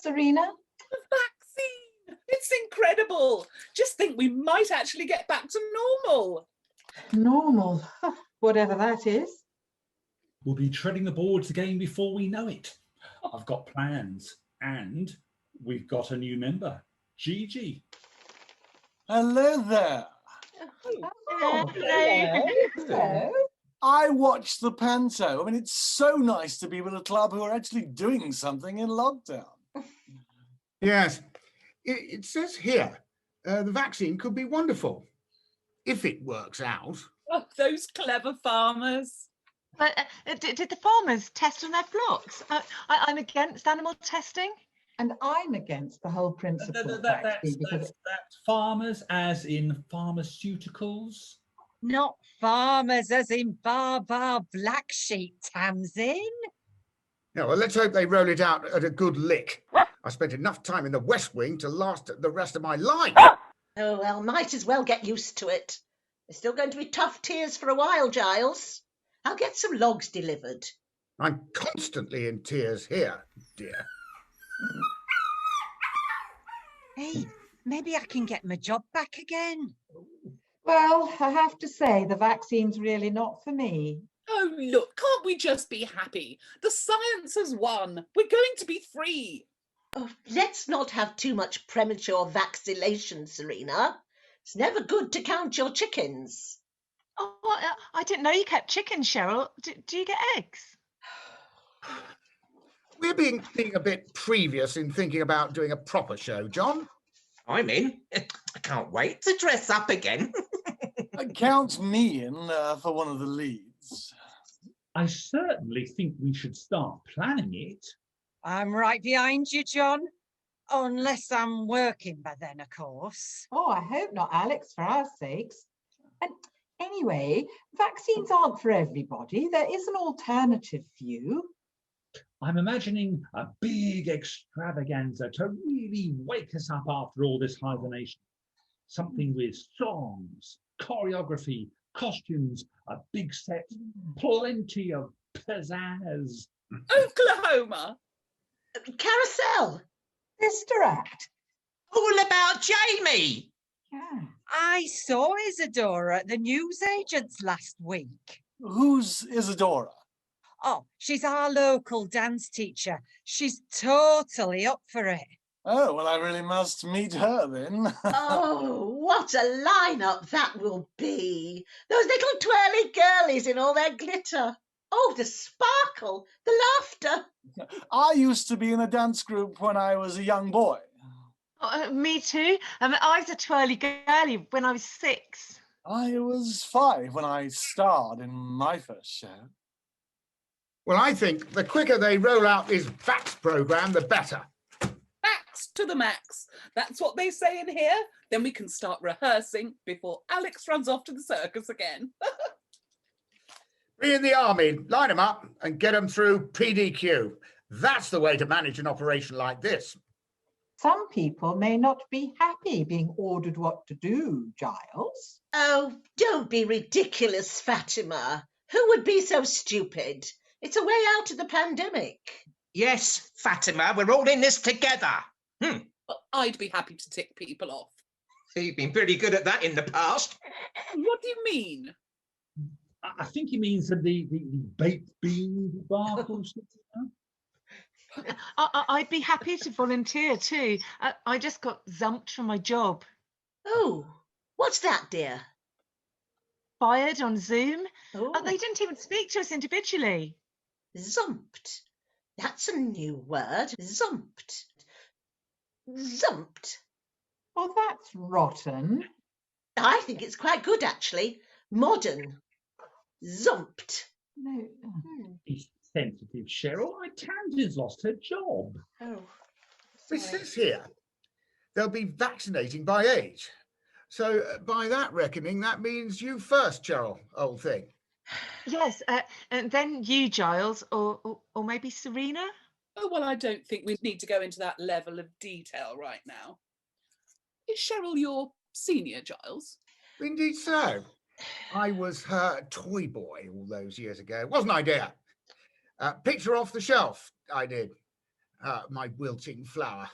Serena? The vaccine! It's incredible! Just think we might actually get back to normal. Normal, whatever that is. We'll be treading the boards again before we know it. I've got plans, and we've got a new member, Gigi. Hello there. Oh, hello. I watched the panto. I mean, it's so nice to be with a club who are actually doing something in lockdown. Yes, it says here, the vaccine could be wonderful, if it works out. Oh, those clever farmers. But did the farmers test on their flocks? I'm against animal testing. And I'm against the whole principle of vaccine because That's farmers as in pharmaceuticals. Not farmers as in bar black sheep, Townsend. Yeah, well, let's hope they roll it out at a good lick. I spent enough time in the West Wing to last the rest of my life. Oh, well, might as well get used to it. There's still going to be tough tears for a while, Giles. I'll get some logs delivered. I'm constantly in tears here, dear. Hey, maybe I can get my job back again. well, I have to say the vaccine's really not for me. Oh, look, can't we just be happy? The science has won. We're going to be free. Oh, let's not have too much premature vaccination, Serena. It's never good to count your chickens. Oh, I didn't know you kept chickens, Cheryl. Do you get eggs? We're being a bit previous in thinking about doing a proper show, John. I'm in. I can't wait to dress up again. Count me in for one of the leads. I certainly think we should start planning it. I'm right behind you, John. Unless I'm working by then, of course. Oh, I hope not, Alex, for our sakes. And anyway, vaccines aren't for everybody. There is an alternative view. I'm imagining a big extravaganza to really wake us up after all this hibernation. Something with songs, choreography, costumes, a big set, plenty of pizzazz. Oklahoma. Carousel. Sister Act. All about Jamie. Yeah. I saw Isadora at the newsagents last week. Who's Isadora? Oh, she's our local dance teacher. She's totally up for it. Oh, well, I really must meet her then. Oh, what a lineup that will be. Those little twirly girlies in all their glitter. Oh, the sparkle, the laughter. I used to be in a dance group when I was a young boy. Oh, me too. I was a twirly girly when I was 6. I was 5 when I starred in my first show. Well, I think the quicker they roll out this VAX program, the better. Vax to the max. That's what they say in here. Then we can start rehearsing before Alex runs off to the circus again. Be in the army, line them up and get them through PDQ. That's the way to manage an operation like this. Some people may not be happy being ordered what to do, Giles. Oh, don't be ridiculous, Fatima. Who would be so stupid? It's a way out of the pandemic. Yes, Fatima, we're all in this together. But I'd be happy to tick people off. You've been pretty good at that in the past. What do you mean? I think he means the baked bean debacle. I'd be happy to volunteer too. I just got zumped from my job. Oh, what's that, dear? Fired on Zoom. Oh, They didn't even speak to us individually. zumped. That's a new word. Zumped. Zumped. Oh, that's rotten. I think it's quite good, actually. Modern. Zumped. No. He's sensitive, Cheryl. Tamsin's lost her job. Oh, It says here, they'll be vaccinating by age. So by that reckoning, that means you first, Cheryl, old thing. Yes, and then you, Giles, or maybe Serena. Oh, well, I don't think we need to go into that level of detail right now. Is Cheryl your senior, Giles? Indeed so. I was her toy boy all those years ago, wasn't I, dear? Picture off the shelf, I did. my wilting flower.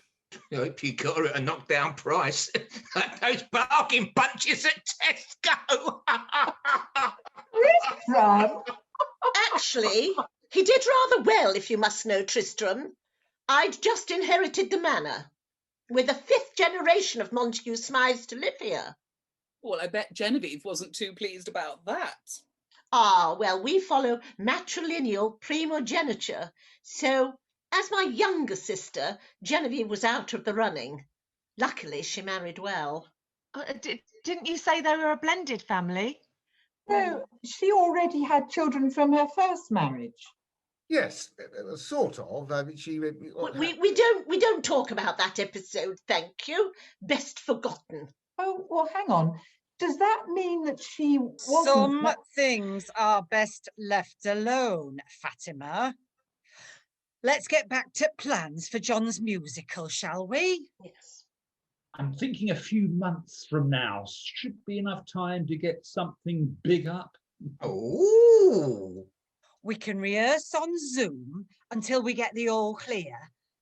I hope you got her at a knockdown price. Like those bargain bunches at Tesco. Tristram, Actually, he did rather well, if you must know, Tristram. I'd just inherited the manor. We're the 5th generation of Montague Smythes to live here. Well, I bet Genevieve wasn't too pleased about that. Ah, well, we follow matrilineal primogeniture. So, as my younger sister, Genevieve was out of the running. Luckily, she married well. Didn't you say they were a blended family? no, she already had children from her first marriage. Yes, sort of. We don't talk about that episode, thank you. Best forgotten. Oh, well, hang on. Does that mean that she wasn't... Some things are best left alone, Fatima. Let's get back to plans for John's musical, shall we? Yes. I'm thinking a few months from now should be enough time to get something big up. Oh. We can rehearse on Zoom until we get the all clear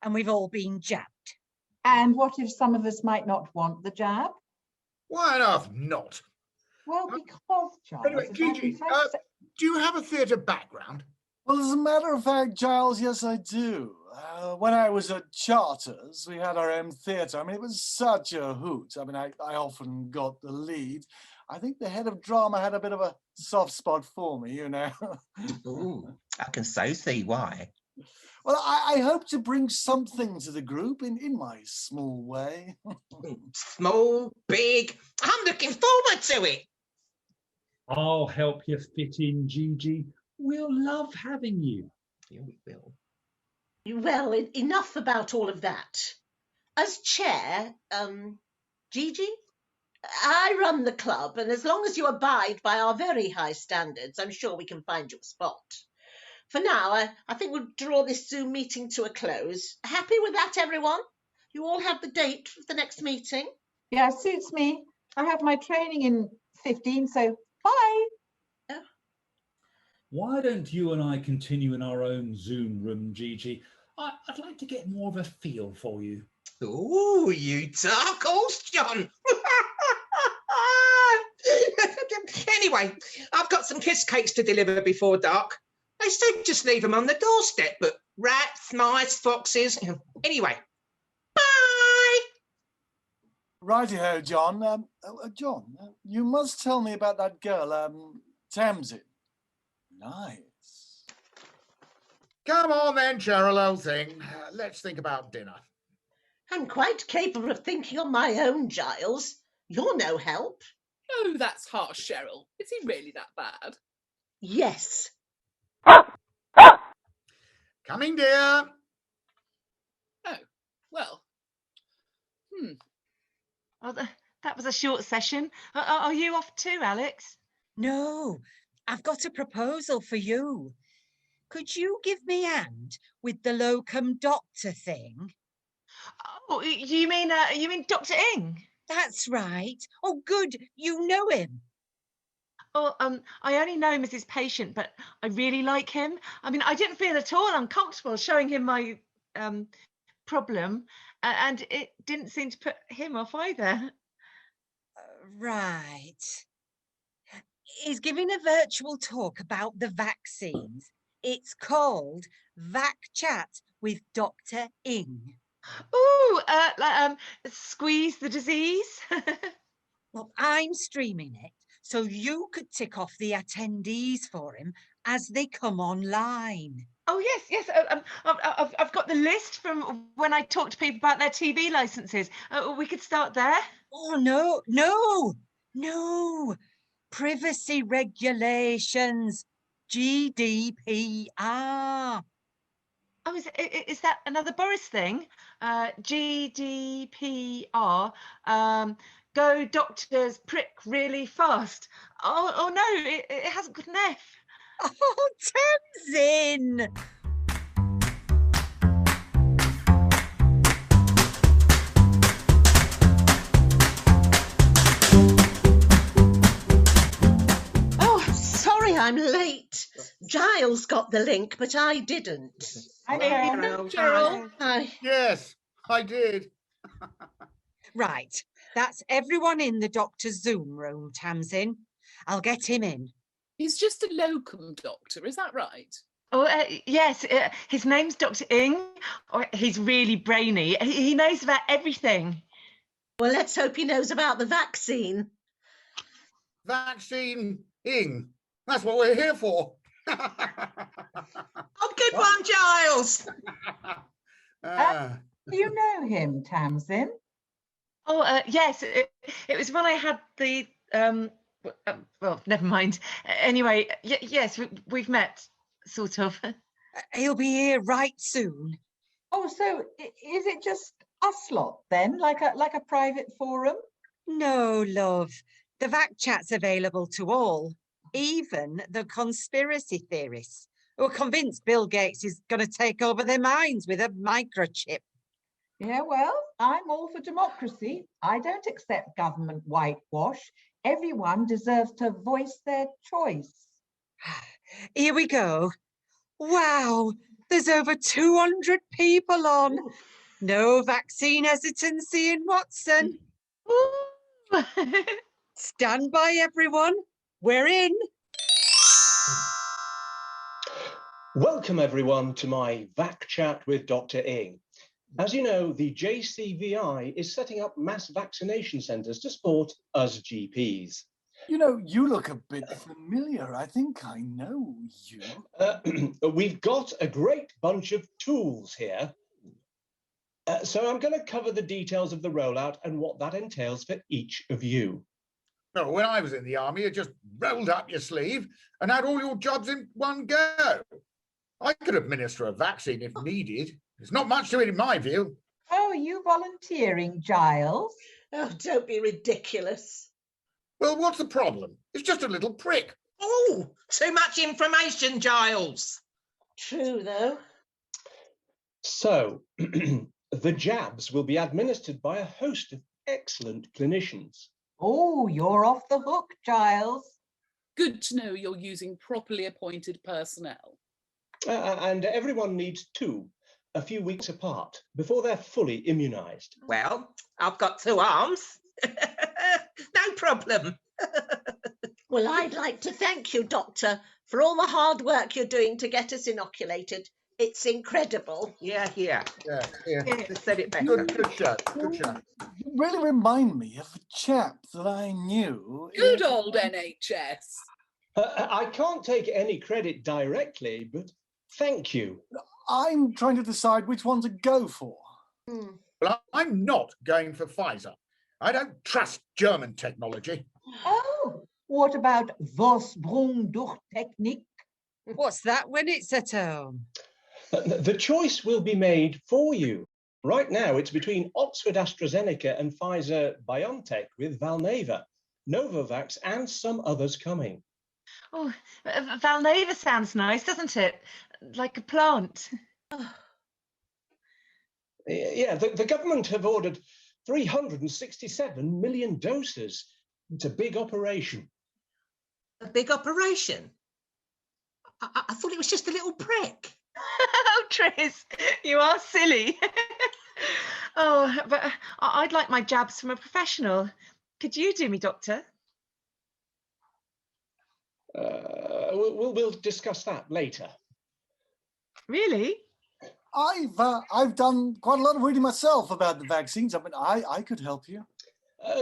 and we've all been jabbed. And what if some of us might not want the jab? Why on earth not? Well, because, Charles... Anyway, Gigi, do you have a theatre background? Well, as a matter of fact, Giles, yes, I do. When I was at Charters, we had our own theatre. I mean, it was such a hoot. I mean, I often got the lead. I think the head of drama had a bit of a soft spot for me, you know. Ooh, I can so see why. Well, I hope to bring something to the group in my small way. Small, big. I'm looking forward to it. I'll help you fit in, Gigi. We'll love having you. Yeah, we will. Well, enough about all of that. As chair, Gigi, I run the club, and as long as you abide by our very high standards, I'm sure we can find you a spot. For now, I think we'll draw this Zoom meeting to a close. Happy with that, everyone? You all have the date for the next meeting? Yeah, suits me. I have my training in 15, so bye. Why don't you and I continue in our own Zoom room, Gigi? I'd like to get more of a feel for you. Ooh, you dark horse, John. Anyway, I've got some kiss cakes to deliver before dark. They said just leave them on the doorstep, but rats, mice, foxes. Anyway, bye. Righty-ho, John. John, you must tell me about that girl, Tamsin. Nice. Come on then, Cheryl, old thing. Let's think about dinner. I'm quite capable of thinking on my own, Giles. You're no help. Oh, that's harsh, Cheryl. Is he really that bad? Yes. Coming, dear. Oh, well. Oh, that was a short session. Are you off too, Alex? No, I've got a proposal for you. Could you give me a hand with the locum doctor thing? Oh, you mean Dr. Ing? That's right. Oh, good. You know him. Oh, I only know Mrs. Patient, but I really like him. I mean, I didn't feel at all uncomfortable showing him my problem, and it didn't seem to put him off either. Right. He's giving a virtual talk about the vaccines. It's called Vac Chat with Dr. Ing. Oh, squeeze the disease. Well, I'm streaming it, so you could tick off the attendees for him as they come online. Oh, yes. I've got the list from when I talked to people about their TV licenses. We could start there. Oh, no. Privacy regulations, GDPR. Oh, is that another Boris thing? GDPR. Go doctors prick really fast. Oh no, it hasn't got an F. Oh, Tamsin! Oh, sorry I'm late. Giles got the link, but I didn't. Hi, Hey, Carol. Gerald. Hi. Yes, I did. Right, that's everyone in the doctor's Zoom room, Tamsin. I'll get him in. He's just a locum doctor, is that right? Oh, yes, his name's Dr. Ing. Oh, he's really brainy. He knows about everything. Well, let's hope he knows about the vaccine. Vaccine ing. That's what we're here for. Oh, good one, Giles. Do you know him, Tamsin? Oh, yes, it was when I had the, well, never mind. Anyway, yes, we've met, sort of. He'll be here right soon. Oh, so is it just us lot then, like a private forum? No, love. The VAC chat's available to all, even the conspiracy theorists who are convinced Bill Gates is going to take over their minds with a microchip. Yeah, well, I'm all for democracy. I don't accept government whitewash. Everyone deserves to voice their choice. Here we go. Wow, there's over 200 people on. No vaccine hesitancy in Watson. Ooh. Stand by, everyone. We're in. Welcome, everyone, to my VAC chat with Dr. Ing. As you know, the JCVI is setting up mass vaccination centres to support us GPs. You know, you look a bit familiar. I think I know you. We've got a great bunch of tools here. So I'm going to cover the details of the rollout and what that entails for each of you. No, when I was in the army, you just rolled up your sleeve and had all your jobs in one go. I could administer a vaccine if needed. There's not much to it in my view. Oh, are you volunteering, Giles? Oh, don't be ridiculous. Well, what's the problem? It's just a little prick. Oh, too much information, Giles. True, though. So, the jabs will be administered by a host of excellent clinicians. Oh, you're off the hook, Giles. Good to know you're using properly appointed personnel. And everyone needs two, a few weeks apart, before they're fully immunised. Well, I've got two arms. No problem. Well, I'd like to thank you, Doctor, for all the hard work you're doing to get us inoculated. It's incredible. Yeah. Yeah. Said it better. Good shot. Good shot. You really remind me of a chap that I knew. Good old NHS. I can't take any credit directly, but thank you. I'm trying to decide which one to go for. Well, I'm not going for Pfizer. I don't trust German technology. Oh, what about Vorsprung-durch-Technik? What's that when it's at home? The choice will be made for you. Right now, it's between Oxford AstraZeneca and Pfizer-BioNTech with Valneva, Novavax, and some others coming. Oh, Valneva sounds nice, doesn't it? Like a plant. Yeah, the government have ordered 367 million doses. It's a big operation. A big operation? I thought it was just a little prick. Oh, Tris, you are silly. Oh, but I'd like my jabs from a professional. Could you do me, Doctor? We'll discuss that later. Really? I've done quite a lot of reading myself about the vaccines. I mean, I could help you.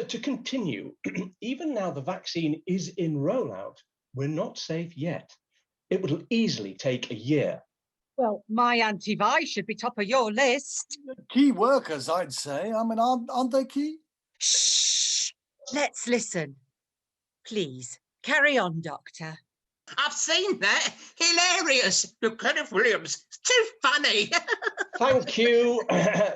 To continue, even now the vaccine is in rollout, we're not safe yet. It will easily take a year. Well, my anti-vi should be top of your list. Key workers, I'd say. I mean, aren't they key? Shh. Let's listen. Please, carry on, Doctor. I've seen that. Hilarious. Kenneth Williams. It's too funny. Thank you.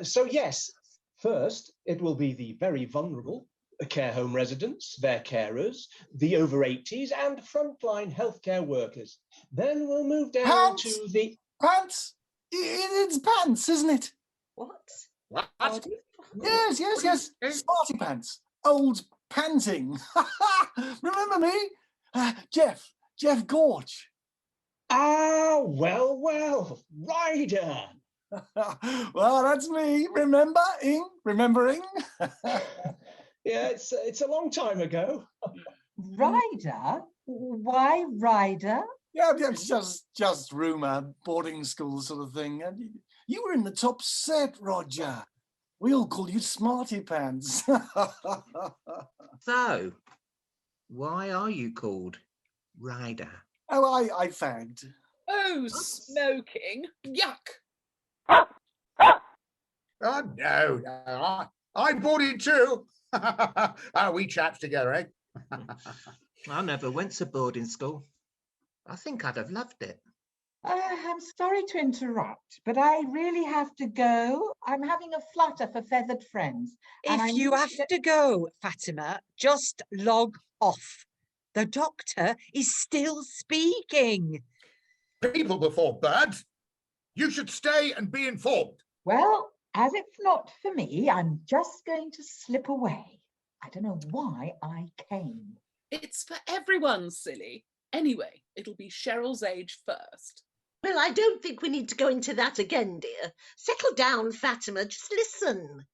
So yes, first it will be the very vulnerable, care home residents, their carers, the over 80s and frontline healthcare workers. Then we'll move down to the... Pants? It's pants, isn't it? What? What? Yes. Smarty pants. Old panting. Remember me? Jeff, Jeff Gorge. Ah, well, Ryder. Well, that's me. Remembering? Yeah, it's a long time ago. Ryder? Why Ryder? Yeah, just rumour, boarding school sort of thing. And you were in the top set, Roger. We all call you Smarty Pants. So, why are you called Ryder? Oh, I fagged. Oh, smoking. Yuck. Oh, no, I bought it too. We chaps together, eh? I never went to boarding school. I think I'd have loved it. I'm sorry to interrupt, but I really have to go. I'm having a flutter for feathered friends. and I If you need have to go, Fatima, just log off. The doctor is still speaking. People before birds. You should stay and be informed. Well, as it's not for me, I'm just going to slip away. I don't know why I came. It's for everyone, silly. Anyway, it'll be Cheryl's age first. Well, I don't think we need to go into that again, dear. Settle down, Fatima. Just listen.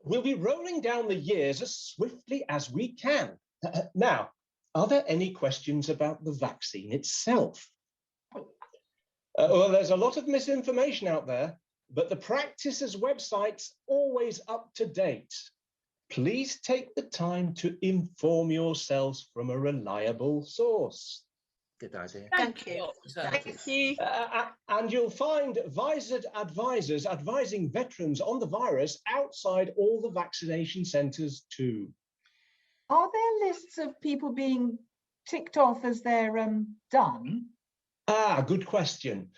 We'll be rolling down the years as swiftly as we can. Now, are there any questions about the vaccine itself? Well, there's a lot of misinformation out there, but the practice's website's always up to date. Please take the time to inform yourselves from a reliable source. Good idea. Thank you. Doctor. Thank you. And you'll find visored advisors advising veterans on the virus outside all the vaccination centres too. Are there lists of people being ticked off as they're done? Ah, good question.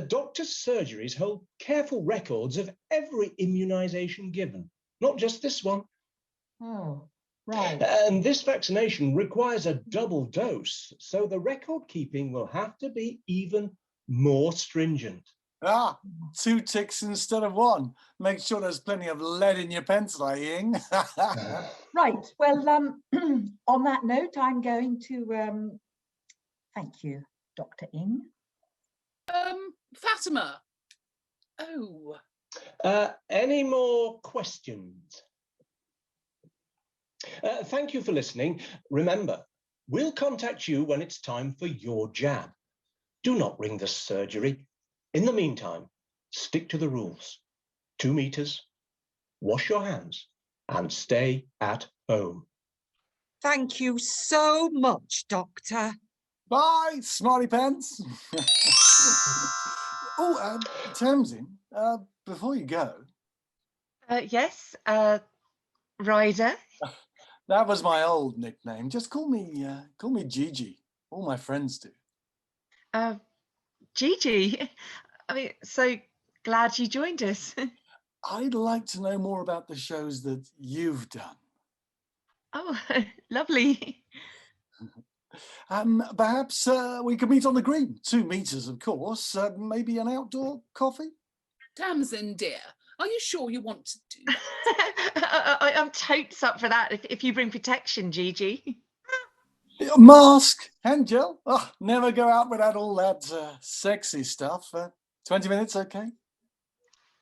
Doctors' surgeries hold careful records of every immunisation given, not just this one. Oh, right. And this vaccination requires a double dose, so the record keeping will have to be even more stringent. Ah, 2 ticks instead of 1. Make sure there's plenty of lead in your pencil, Ying. Right. Well, on that note, I'm going to thank you, Dr. Ing. Fatima. Oh. Any more questions? Thank you for listening. Remember, we'll contact you when it's time for your jab. Do not ring the surgery. In the meantime, stick to the rules. 2 meters, wash your hands, and stay at home. Thank you so much, Doctor. Bye, Smarty Pants. Oh, Townsend, before you go. Yes, Ryder. That was my old nickname. Just call me Gigi. All my friends do. Gigi. I mean, so glad you joined us. I'd like to know more about the shows that you've done. Oh, lovely. Perhaps we could meet on the green. 2 meters, of course. Maybe an outdoor coffee? Tamsin, dear, are you sure you want to do that? I'm totes up for that if you bring protection, Gigi. Mask, hand gel. Oh, never go out without all that sexy stuff. 20 minutes, okay?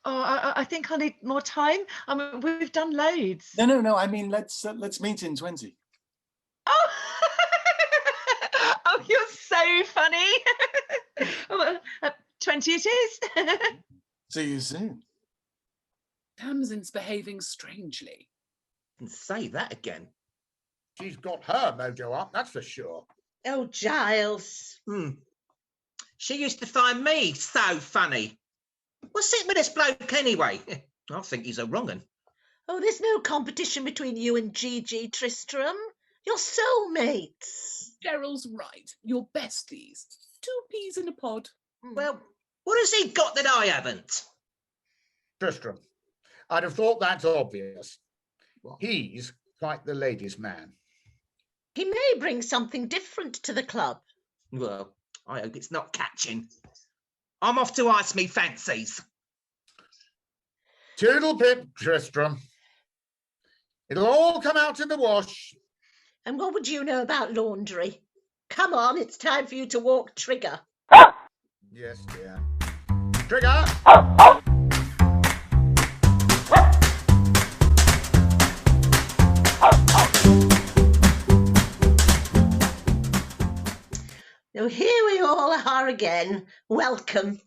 Oh, I think I'll need more time. I mean, we've done loads. No. I mean, let's meet in 20. Oh, oh, you're so funny. Oh, 20 it is. See you soon. Tamsin's behaving strangely. And say that again. She's got her mojo up, that's for sure. Oh, Giles. She used to find me so funny. What's it with this bloke anyway? I think he's a wrong 'un. Oh, there's no competition between you and Gigi, Tristram. You're soulmates. Cheryl's right. You're besties. 2 peas in a pod. Well, what has he got that I haven't? Tristram, I'd have thought that's obvious. He's quite the ladies' man. He may bring something different to the club. Well, I hope it's not catching. I'm off to ice me fancies. Toodle pip, Tristram. It'll all come out in the wash. And what would you know about laundry? Come on, it's time for you to walk Trigger. Yes, dear. Trigger! Now, here we all are again. Welcome.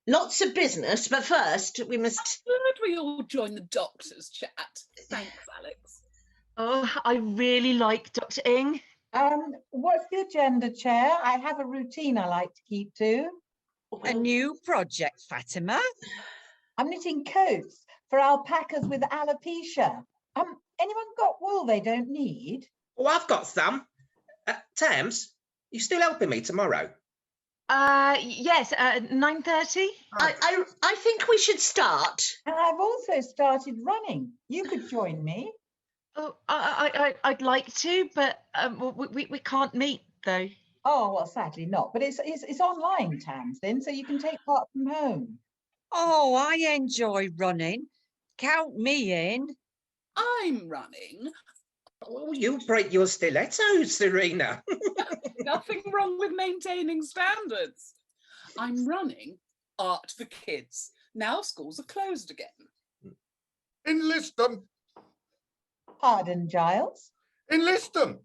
Lots of business, but first we must... Glad we all joined the doctor's chat. Thanks, Alex. Oh, I really like Dr. Ing. What's the agenda, Chair? I have a routine I like to keep to. A new project, Fatima. I'm knitting coats for alpacas with alopecia. Anyone got wool they don't need? Oh, I've got some. Tams, you still helping me tomorrow? Yes, 9:30. I think we should start. And I've also started running. You could join me. Oh, I'd like to, but we can't meet though. Oh, well, sadly not. But it's online, Townsend, so you can take part from home. Oh, I enjoy running. Count me in. I'm running. Oh, you break your stilettos, Serena. Nothing wrong with maintaining standards. I'm running art for kids. Now schools are closed again. Enlist them. Pardon, Giles? Enlist them.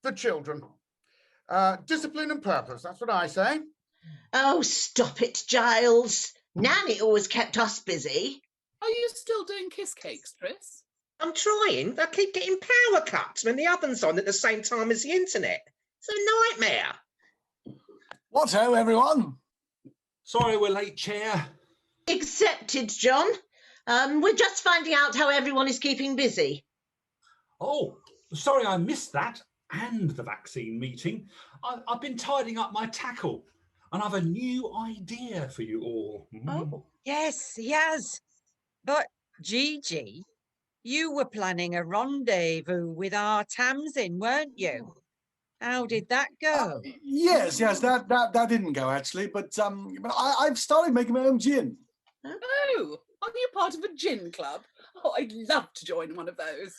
The children. Discipline and purpose, that's what I say. Oh, stop it, Giles. Nanny always kept us busy. Are you still doing kiss cakes, Tris? I'm trying. I keep getting power cuts when the oven's on at the same time as the internet. It's a nightmare. What-ho, everyone? Sorry we're late, Chair. Accepted, John. We're just finding out how everyone is keeping busy. Oh, sorry I missed that and the vaccine meeting. I've been tidying up my tackle and I've a new idea for you all. Oh. Yes, he has. But, Gigi, you were planning a rendezvous with our Tamsin, weren't you? How did that go? Yes, that didn't go actually, but I've started making my own gin. Oh, are you part of a gin club? Oh, I'd love to join one of those.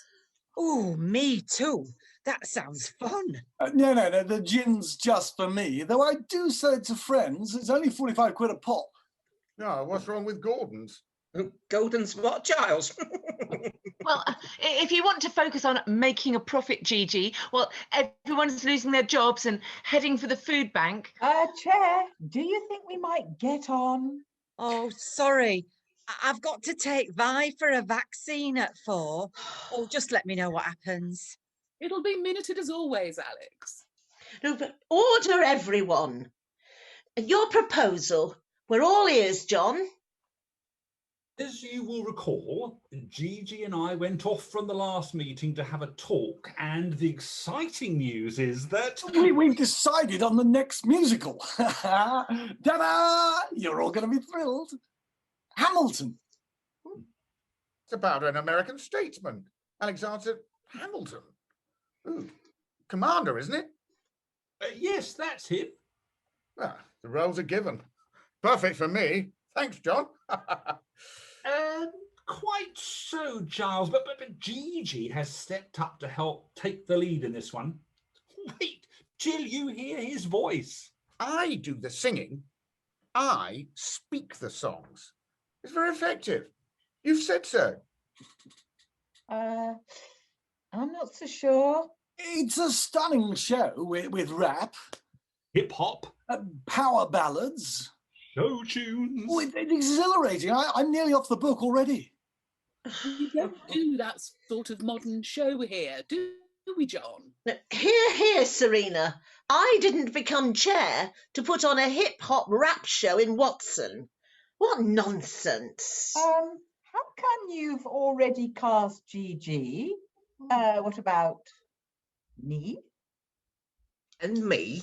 Oh, me too. That sounds fun. No, the gin's just for me. Though I do sell it to friends. It's only 45 quid a pop. No, what's wrong with Gordon's? Gordon's what, Giles? Well, if you want to focus on making a profit, Gigi, well, everyone's losing their jobs and heading for the food bank. Chair, do you think we might get on? Oh, sorry. I've got to take Vi for a vaccine at 4. Oh, just let me know what happens. It'll be minuted as always, Alex. No, but order, everyone. Your proposal. We're all ears, John. As you will recall, Gigi and I went off from the last meeting to have a talk, and the exciting news is that... We've decided on the next musical. Ta-da! You're all going to be thrilled. Hamilton. It's about an American statesman, Alexander Hamilton. Ooh, commander, isn't it? Yes, that's him. Ah, the roles are given. Perfect for me. Thanks, John. Quite so, Giles, but Gigi has stepped up to help take the lead in this one. Wait till you hear his voice. I do the singing. I speak the songs. It's very effective. You've said so. I'm not so sure. It's a stunning show with rap, Hip-hop, power ballads. show tunes. Oh, it's exhilarating. I'm nearly off the book already. We don't do that sort of modern show here, do we, John? Hear, Serena. I didn't become chair to put on a hip-hop rap show in Watson. What nonsense. How come you've already cast Gigi? What about me? And me?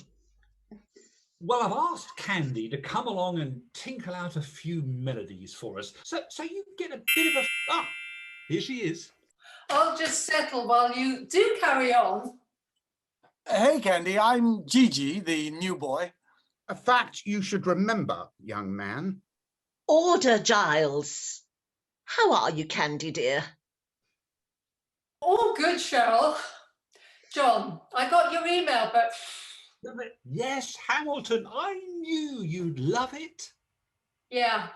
Well, I've asked Candy to come along and tinkle out a few melodies for us, so you get a bit of a... Ah, here she is. I'll just settle while you do carry on. Hey, Candy, I'm Gigi, the new boy. A fact you should remember, young man. Order, Giles. How are you, Candy, dear? All good, Cheryl. John, I got your email, but Yes, Hamilton, I knew you'd love it. Yeah,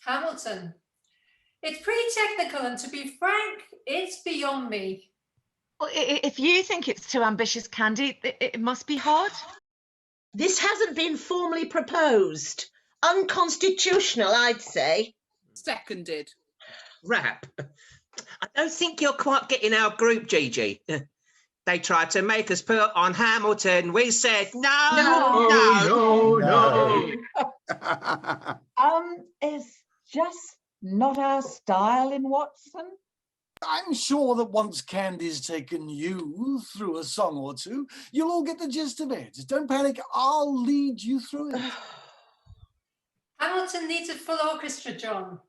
Hamilton. It's pretty technical, and to be frank, it's beyond me. Well, if you think it's too ambitious, Candy, it must be hard. This hasn't been formally proposed. Unconstitutional, I'd say. Seconded. Rap. I don't think you're quite getting our group, Gigi. They tried to make us put on Hamilton. We said no. It's just not our style in Watson. I'm sure that once Candy's taken you through a song or two, you'll all get the gist of it. Don't panic, I'll lead you through it. Hamilton needs a full orchestra, John.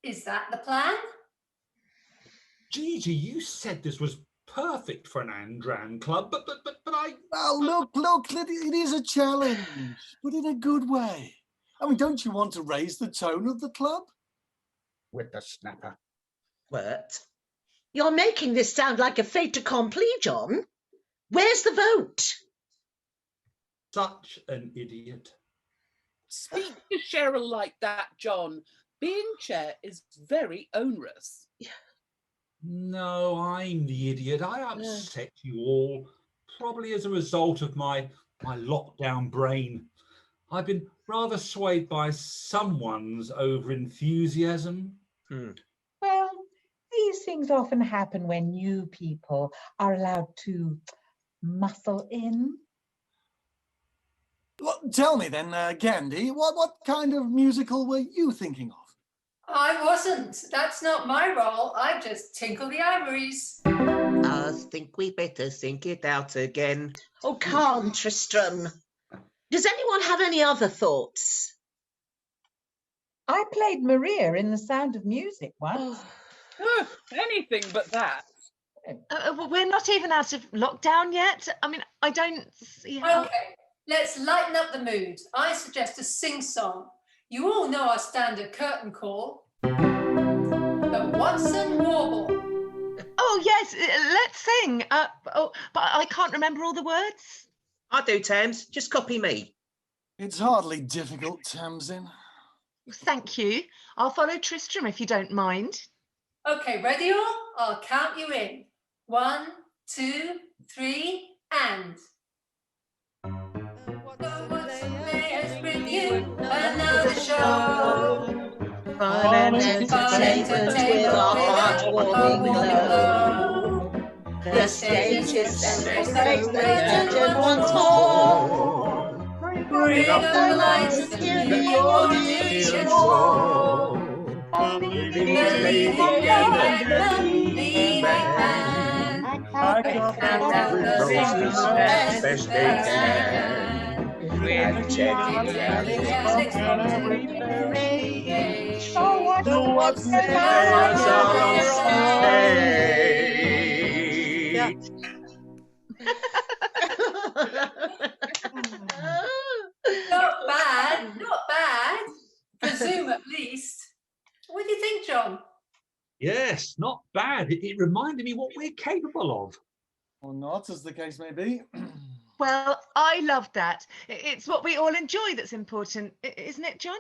Is that the plan? Gigi, you said this was perfect for an Andran club, but I... Well, look, it is a challenge, but in a good way. I mean, don't you want to raise the tone of the club? With the snapper. What? You're making this sound like a fait accompli, John. Where's the vote? Such an idiot. Speak to Cheryl like that, John. Being chair is very onerous. No, I'm the idiot. I upset you all, probably as a result of my lockdown brain. I've been rather swayed by someone's over-enthusiasm. Well, these things often happen when new people are allowed to muscle in. Well, tell me then, Candy, what kind of musical were you thinking of? I wasn't. That's not my role. I just tinkle the ivories. I think we better think it out again. Oh, calm, Tristram. Does anyone have any other thoughts? I played Maria in The Sound of Music once. Anything but that. We're not even out of lockdown yet. I mean, I don't see how... Okay, let's lighten up the mood. I suggest a sing-song. You all know our standard curtain call. The Watson Warble. Oh, yes, let's sing. But I can't remember all the words. I do, Tams. Just copy me. It's hardly difficult, Tamsin. Thank you. I'll follow Tristram if you don't mind. Okay, ready all? I'll count you in. 1, 2, 3, and. The Watson players bring you another show. Fun and entertainment with a heartwarming glow. The stage is set for spectator once more. Bring up the lights and give the audience more. The leading band, act out the songs as best they can. With Jenny and Alex on the So what's the Not bad. For Zoom at least. What do you think, John? Yes, not bad. It reminded me what we're capable of. Or not, as the case may be. Well, I love that. It's what we all enjoy that's important, isn't it, John?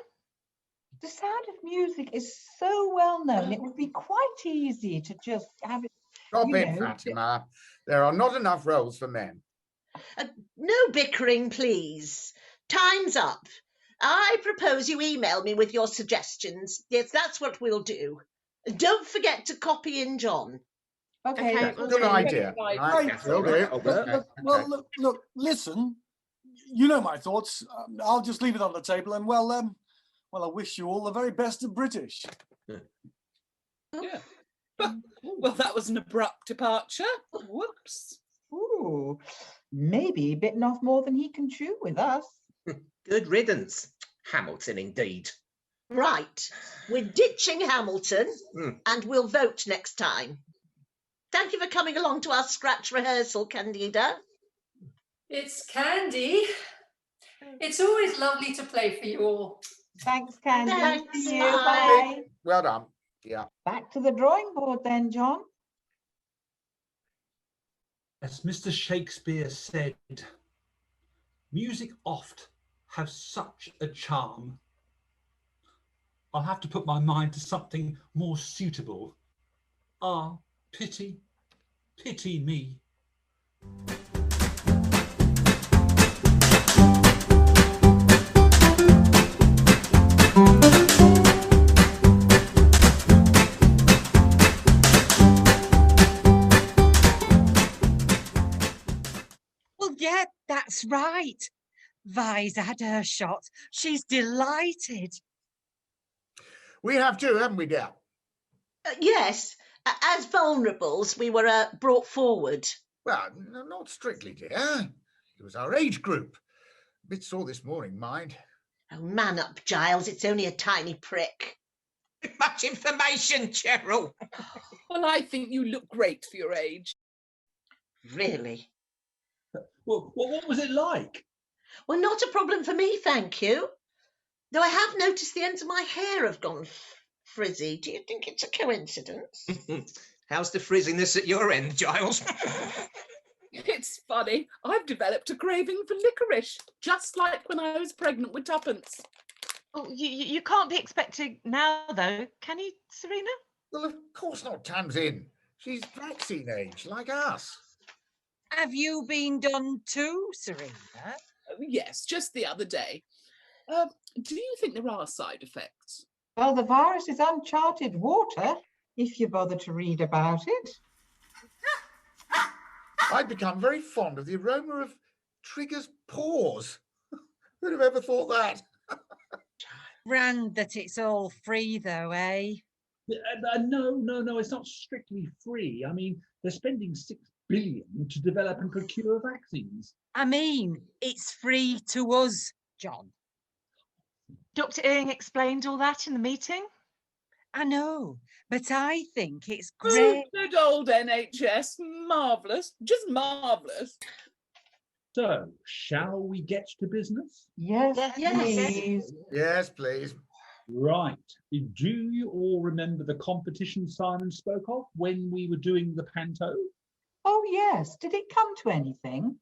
The Sound of Music is so well known. It would be quite easy to just have it. Stop it, Fatima. There are not enough roles for men. No bickering, please. Time's up. I propose you email me with your suggestions. Yes, that's what we'll do. Don't forget to copy in John. Okay. Good idea. Right. Will do. Well, look, listen. You know my thoughts. I'll just leave it on the table, and well, I wish you all the very best of British. Yeah. Well, that was an abrupt departure. Whoops. Ooh, maybe bitten off more than he can chew with us. Good riddance. Hamilton, indeed. Right. We're ditching Hamilton, and we'll vote next time. Thank you for coming along to our scratch rehearsal, Candida. It's Candy. It's always lovely to play for you all. Thanks, Candy. Thanks, See you. bye. Bye. Well done. Yeah. Back to the drawing board then, John. As Mr. Shakespeare said, Music oft has such a charm. I'll have to put my mind to something more suitable. Ah, pity, pity me. Well, yeah, that's right. Vi's had her shot. She's delighted. We have too, haven't we, dear? Yes, as vulnerables, we were brought forward. Well, not strictly, dear. It was our age group. A bit sore this morning, mind. Oh, man up, Giles. It's only a tiny prick. Much information, Cheryl. Well, I think you look great for your age. Really? Well, what was it like? Well, not a problem for me, thank you. Though I have noticed the ends of my hair have gone frizzy. Do you think it's a coincidence? How's the frizziness at your end, Giles? It's funny. I've developed a craving for licorice, just like when I was pregnant with Tuppence. Oh, you can't be expecting now, though, can you, Serena? Well, of course not, Tamsin. She's vaccine age, like us. Have you been done too, Serena? Yes, just the other day. Do you think there are side effects? Well, the virus is uncharted water, if you bother to read about it. I've become very fond of the aroma of Trigger's paws. Who'd have ever thought that? Grand that it's all free, though, eh? No, it's not strictly free. I mean, they're spending $6 billion to develop and procure vaccines. I mean, it's free to us, John. Dr. Ing explained all that in the meeting. I know, but I think it's Oh, great. good old NHS. Marvellous. Just marvellous. So, shall we get to business? Yes, Yes. please. Yes, please. Right. Do you all remember the competition Simon spoke of when we were doing the panto? Oh, yes. Did it come to anything?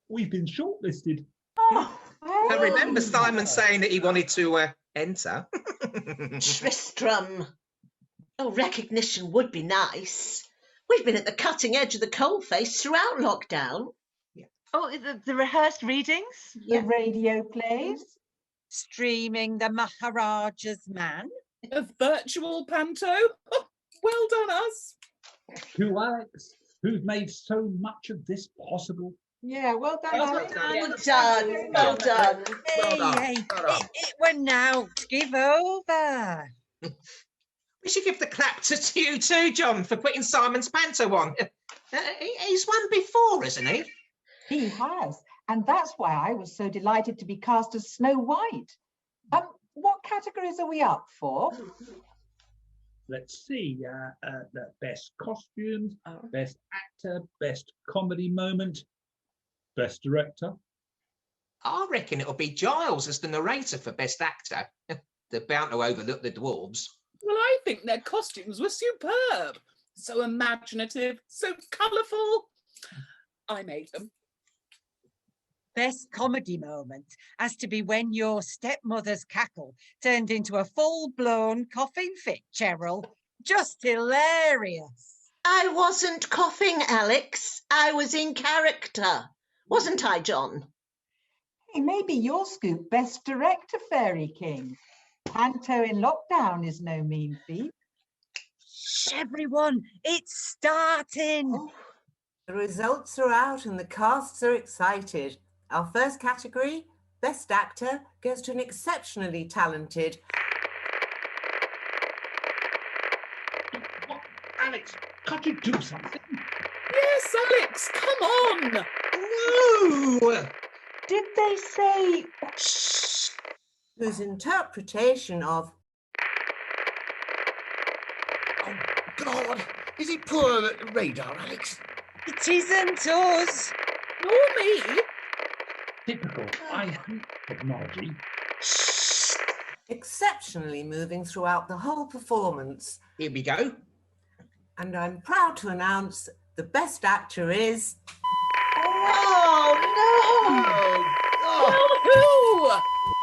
We've been shortlisted. Oh, I remember hey. Simon saying that he wanted to enter. Tristram. Oh, recognition would be nice. We've been at the cutting edge of the coalface throughout lockdown. Oh, the rehearsed readings? The radio plays. Streaming the Maharaja's man. A virtual panto? Oh, well done, us. To Alex, who's made so much of this possible. Yeah, well done, Alex. Well done. Well done. Hey, done, hey, well done. it went out. Give over. We should give the clap to you too, John, for putting Simon's panto on. He's won before, hasn't he? He has. And that's why I was so delighted to be cast as Snow White. What categories are we up for? Let's see. The best costumes, best actor, best comedy moment, best director. I reckon it'll be Giles as the narrator for Best Actor. They're bound to overlook the dwarves. Well, I think their costumes were superb. So imaginative, so colourful. I made them. Best comedy moment has to be when your stepmother's cackle turned into a full-blown coughing fit, Cheryl. Just hilarious. I wasn't coughing, Alex. I was in character. Wasn't I, John? Hey, maybe you'll scoop Best Director, Fairy King. Panto in lockdown is no mean feat. Shh, everyone, it's starting. The results are out and the casts are excited. Our first category, Best Actor, goes to an exceptionally talented... What? Alex, can't you do something? Yes, Alex, come on. No! Did they say... whose interpretation of... Oh, God. Is it poor radar, Alex? It isn't us. Nor me. Typical. I hate technology. exceptionally moving throughout the whole performance. Here we go. And I'm proud to announce the best actor is... Oh, no. Oh, Well, who?